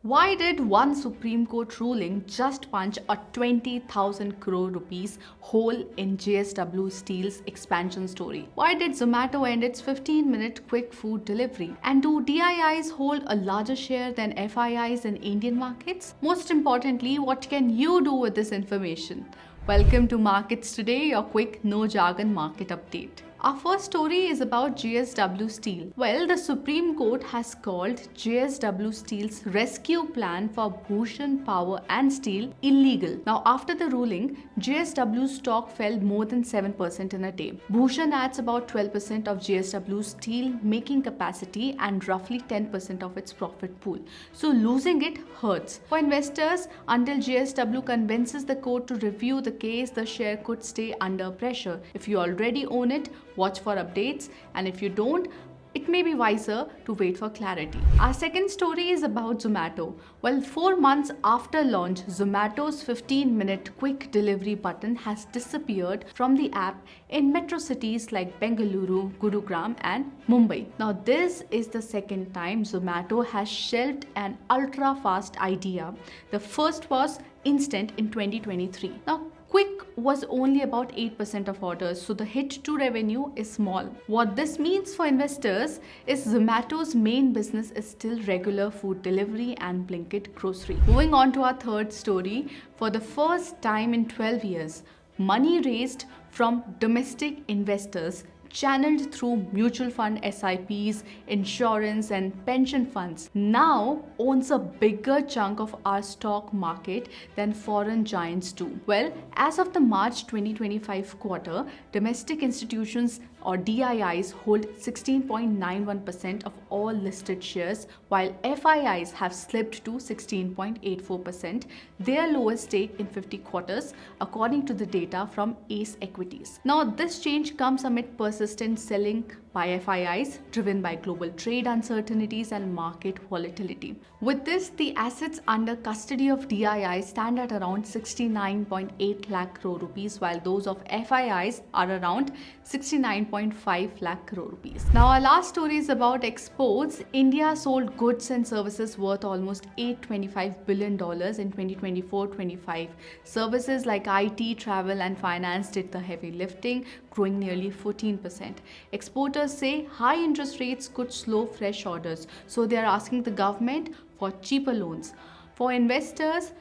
Why did one Supreme Court ruling just punch a 20,000 crore rupees hole in JSW Steel's expansion story? Why did Zomato end its 15-minute quick food delivery? And do DIIs hold a larger share than FIIs in Indian markets? Most importantly, what can you do with this information? Welcome to Markets Today, your quick no jargon market update. Our first story is about JSW Steel. Well, the Supreme Court has called JSW Steel's rescue plan for Bhushan Power and Steel illegal. Now, after the ruling, JSW stock fell more than 7% in a day. Bhushan adds about 12% of JSW Steel making capacity and roughly 10% of its profit pool. So losing it hurts. For investors, until JSW convinces the court to review the case, the share could stay under pressure. If you already own it, watch for updates, and if you don't, it may be wiser to wait for clarity. Our second story is about Zomato. Well, 4 months after launch, Zomato's 15-minute quick delivery button has disappeared from the app in metro cities like Bengaluru, Gurugram and Mumbai. Now, this is the second time Zomato has shelved an ultra-fast idea. The first was Instant in 2023. Now, Quick was only about 8% of orders, so the hit to revenue is small. What this means for investors is Zomato's main business is still regular food delivery and Blinkit grocery. Moving on to our third story, for the first time in 12 years, money raised from domestic investors channeled through mutual fund SIPs, insurance and pension funds now owns a bigger chunk of our stock market than foreign giants do. Well, as of the March 2025 quarter, domestic institutions or DIIs hold 16.91% of all listed shares, while FIIs have slipped to 16.84%, their lowest stake in 50 quarters, according to the data from ACE Equities. Now, this change comes amid persistent selling by FIIs, driven by global trade uncertainties and market volatility. With this, the assets under custody of DIIs stand at around 69.8 lakh crore rupees, while those of FIIs are around 69.5 lakh crore rupees. Now, our last story is about exports. India sold goods and services worth almost $825 billion in 2024-25. Services like IT, travel and finance did the heavy lifting, growing nearly 14%. Exporters say high interest rates could slow fresh orders, so they are asking the government for cheaper loans. For investors,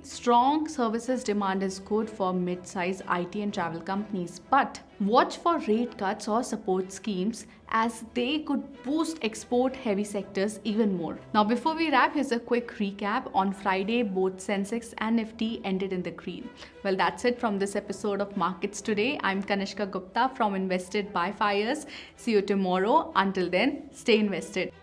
strong services demand is good for mid-size IT and travel companies, but watch for rate cuts or support schemes as they could boost export-heavy sectors even more. Now, before we wrap, here's a quick recap. On Friday, both Sensex and Nifty ended in the green. Well, that's it from this episode of Markets Today. I'm Kanishka Gupta from Invested by FYERS. See you tomorrow. Until then, stay invested.